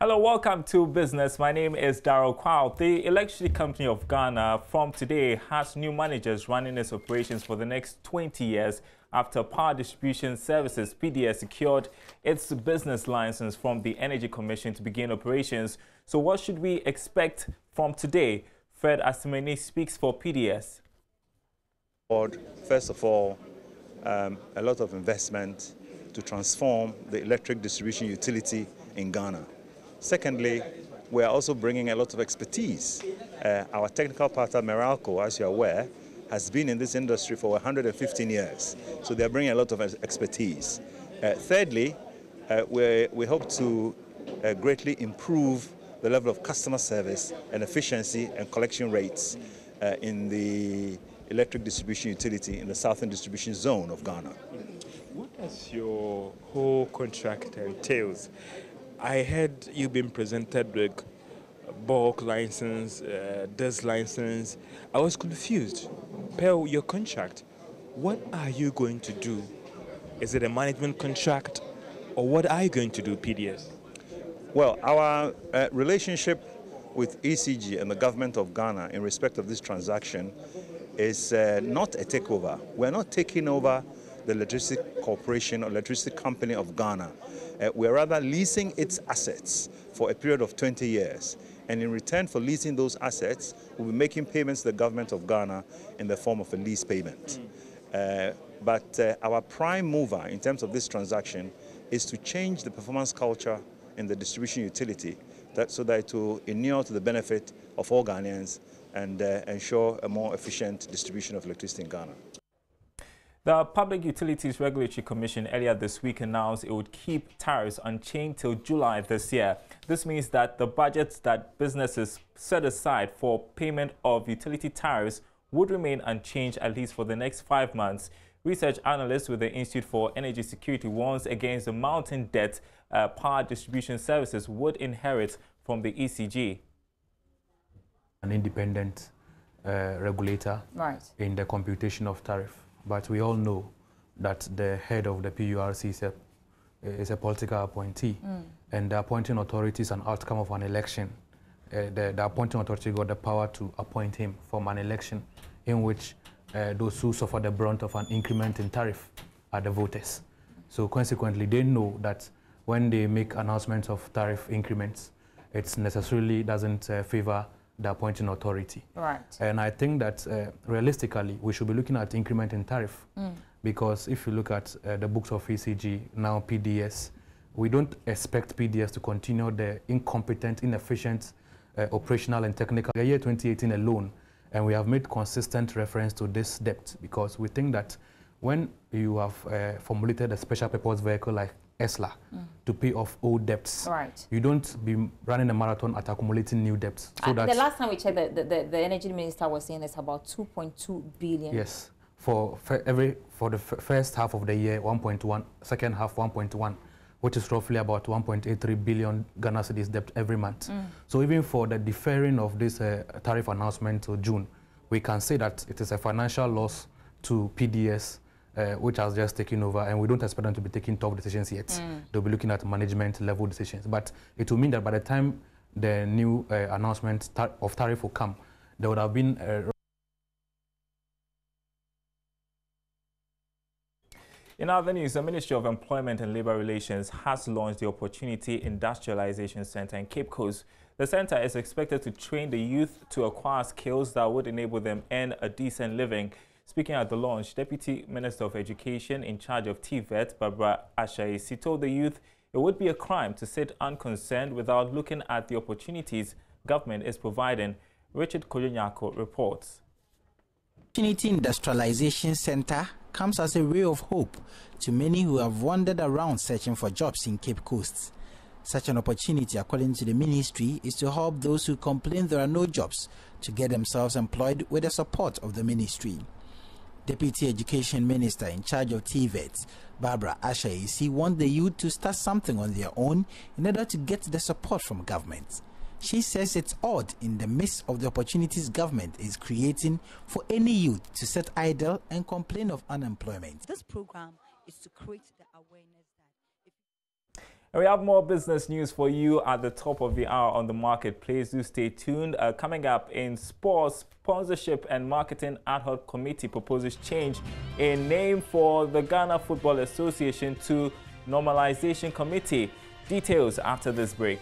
Hello, welcome to Business. My name is Darryl Kwao. The Electricity Company of Ghana from today has new managers running its operations for the next 20 years after Power Distribution Services (PDS) secured its business license from the Energy Commission to begin operations. So what should we expect from today? Fred Asimeni speaks for PDS. First of all, a lot of investment to transform the electric distribution utility in Ghana. Secondly, we are also bringing a lot of expertise. Our technical partner, Meralco, as you're aware, has been in this industry for 115 years. So they're bringing a lot of expertise. Thirdly, we hope to greatly improve the level of customer service and efficiency and collection rates in the electric distribution utility in the Southern Distribution Zone of Ghana. What does your whole contract entails? I heard you've been presented with bulk license, this license. I was confused. Per your contract, what are you going to do? Is it a management contract, or what are you going to do, PDS? Well, our relationship with ECG and the government of Ghana in respect of this transaction is not a takeover. We're not taking over the Electricity Corporation or Electricity Company of Ghana. We're rather leasing its assets for a period of 20 years. And in return for leasing those assets, we'll be making payments to the government of Ghana in the form of a lease payment. But our prime mover in terms of this transaction is to change the performance culture in the distribution utility so that it will inure to the benefit of all Ghanaians and ensure a more efficient distribution of electricity in Ghana. The Public Utilities Regulatory Commission earlier this week announced it would keep tariffs unchanged till July this year. This means that the budgets that businesses set aside for payment of utility tariffs would remain unchanged at least for the next 5 months. Research analyst with the Institute for Energy Security warns against the mounting debt Power Distribution Services would inherit from the ECG. An independent regulator in the computation of tariff. But we all know that the head of the PURC is a political appointee, and the appointing authority is an outcome of an election. The appointing authority got the power to appoint him from an election in which those who suffer the brunt of an increment in tariff are the voters. So consequently, they know that when they make announcements of tariff increments, it necessarily doesn't favor the appointing authority. Right. And I think that realistically, we should be looking at increment in tariff because if you look at the books of ECG, now PDS, we don't expect PDS to continue the incompetent, inefficient operational and technical. The year 2018 alone, and we have made consistent reference to this debt because we think that when you have formulated a special purpose vehicle like ESLA to pay off old debts. Right. You don't be running a marathon at accumulating new debts. So the last time we checked, the energy minister was saying it's about 2.2 billion. Yes. For the first half of the year, 1.1, second half 1.1, which is roughly about 1.83 billion Ghana cedis debt every month. So even for the deferring of this tariff announcement to June, we can say that it is a financial loss to PDS, which has just taken over, and we don't expect them to be taking tough decisions yet. They'll be looking at management level decisions. But it will mean that by the time the new announcement of tariff will come, there would have been In other news, the Ministry of Employment and Labour Relations has launched the Opportunity Industrialization Center in Cape Coast. The center is expected to train the youth to acquire skills that would enable them earn a decent living. Speaking at the launch, Deputy Minister of Education in charge of TVET, Barbara Ashaisi, told the youth it would be a crime to sit unconcerned without looking at the opportunities government is providing. Richard Kojonyako reports. Opportunity Industrialization Center comes as a ray of hope to many who have wandered around searching for jobs in Cape Coast. Such an opportunity, according to the ministry, is to help those who complain there are no jobs to get themselves employed with the support of the ministry. Deputy Education Minister in charge of TVET, Barbara Ashaisi, wants the youth to start something on their own in order to get the support from government. She says it's odd in the midst of the opportunities government is creating for any youth to sit idle and complain of unemployment. This program is to create the awareness that And we have more business news for you at the top of the hour on the marketplace. Do stay tuned. Coming up in sports, sponsorship and marketing ad hoc committee proposes change in name for the Ghana Football Association to Normalization Committee. Details after this break.